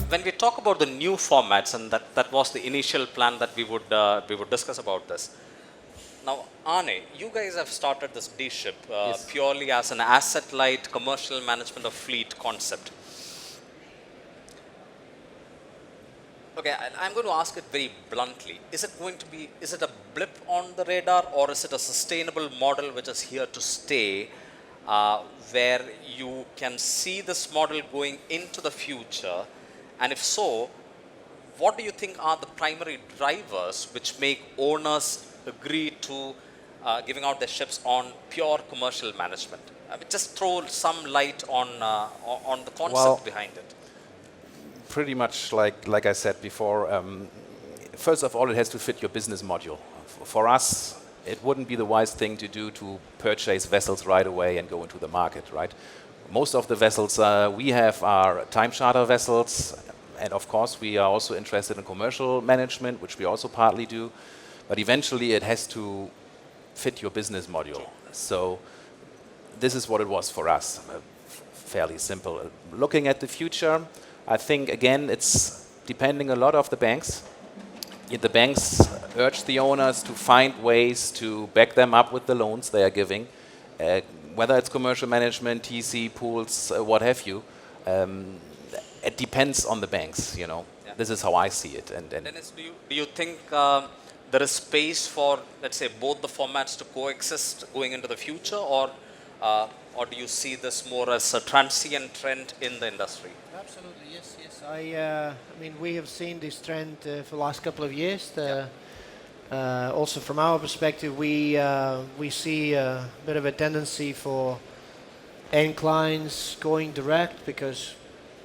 When we talk about the new formats, and that was the initial plan that we would discuss about this. Now, Arne, you guys have started this D-ship Yes. purely as an asset-light commercial management of fleet concept. Okay, I'm going to ask it very bluntly. Is it a blip on the radar, or is it a sustainable model which is here to stay, where you can see this model going into the future? And if so, what do you think are the primary drivers which make owners agree to giving out their ships on pure commercial management? Just throw some light on the concept behind it. Pretty much like I said before, first of all, it has to fit your business module. For us, it wouldn't be the wise thing to do to purchase vessels right away and go into the market, right? Most of the vessels we have are time charter vessels, and of course we are also interested in commercial management, which we also partly do, but eventually it has to fit your business module. So this is what it was for us, fairly simple. Looking at the future, I think, again, it's depending a lot of the banks. The banks urge the owners to find ways to back them up with the loans they are giving, whether it's commercial management, TC, pools, what have you. It depends on the banks, you know. Yeah. This is how I see it. And Dennis, do you think there is space for, let's say, both the formats to coexist going into the future, or do you see this more as a transient trend in the industry? Absolutely, yes. I mean, we have seen this trend for the last couple of years. Also, from our perspective, we see a bit of a tendency for end clients going direct because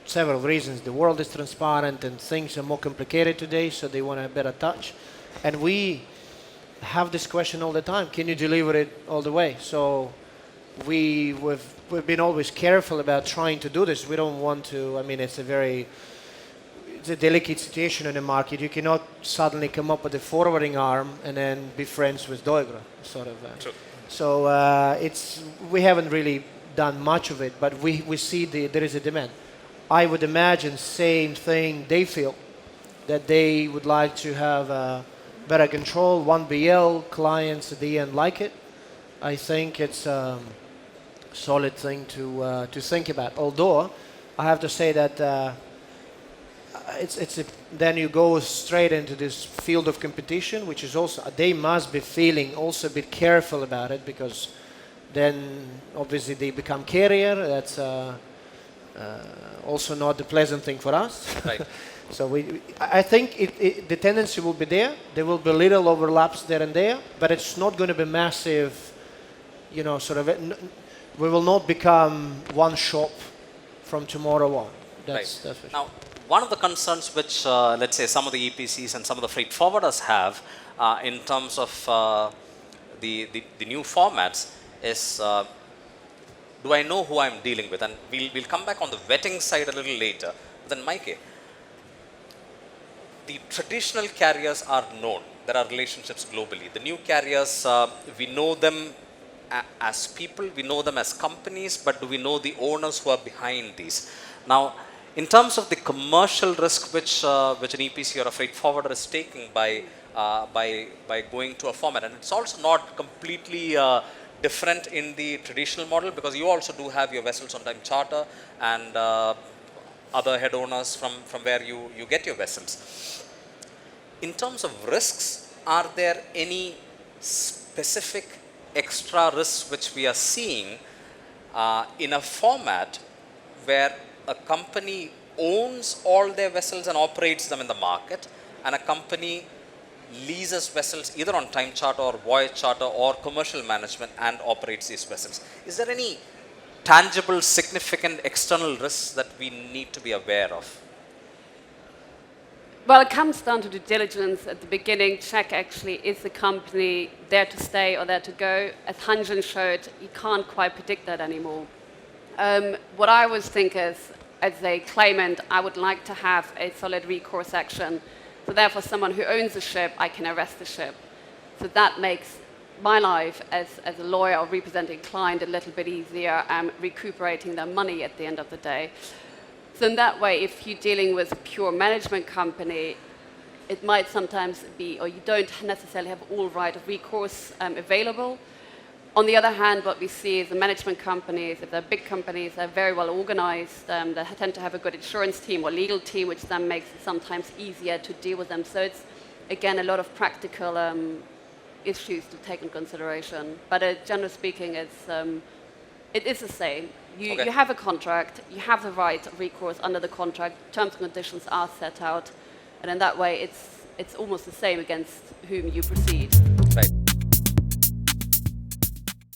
several reasons. The world is transparent and things are more complicated today, so they want a better touch. And we have this question all the time: can you deliver it all the way? So we've been always careful about trying to do this. We don't want to, I mean, it's a delicate situation in the market. You cannot suddenly come up with a forwarding arm and then be friends with Doigra, sort of. True. So we haven't really done much of it, but we see there is a demand. I would imagine same thing they feel, that they would like to have better control, 1BL, clients at the end like it. I think it's solid thing to think about. Although I have to say that then you go straight into this field of competition, which is also they must be feeling also a bit careful about it, because then obviously they become carrier. That's also not the pleasant thing for us. Right. So I think the tendency will be there. There will be little overlaps there and there, but it's not going to be massive. You know, sort of. We will not become one shop from tomorrow on. That's for sure. Now, one of the concerns which, let's say, some of the EPCs and some of the freight forwarders have in terms of the new formats is, do I know who I'm dealing with? And we'll come back on the vetting side a little later. But then, Mike, the traditional carriers are known. There are relationships globally. The new carriers, we know them as people, we know them as companies, but do we know the owners who are behind these? Now, in terms of the commercial risk which an EPC or a freight forwarder is taking by going to a format, and it's also not completely different in the traditional model, because you also do have your vessels on time charter and other head owners from where you get your vessels. In terms of risks, are there any specific extra risks which we are seeing in a format where a company owns all their vessels and operates them in the market, and a company leases vessels either on time charter or voyage charter or commercial management and operates these vessels? Is there any tangible, significant external risks that we need to be aware of? Well, it comes down to due diligence at the beginning. Check actually, is the company there to stay or there to go? As Hanjin showed, you can't quite predict that anymore. What I always think is, as a claimant, I would like to have a solid recourse action. So therefore, someone who owns the ship, I can arrest the ship. So that makes my life as a lawyer or representing a client a little bit easier, recuperating their money at the end of the day. So in that way, if you're dealing with a pure management company, it might sometimes be, or you don't necessarily have all right of recourse available. On the other hand, what we see is the management companies, if they're big companies, they're very well organized, they tend to have a good insurance team or legal team, which then makes it sometimes easier to deal with them. So it's, again, a lot of practical issues to take into consideration. But generally speaking, it is the same. You have a contract, you have the right of recourse under the contract, terms and conditions are set out, and in that way, it's almost the same against whom you proceed.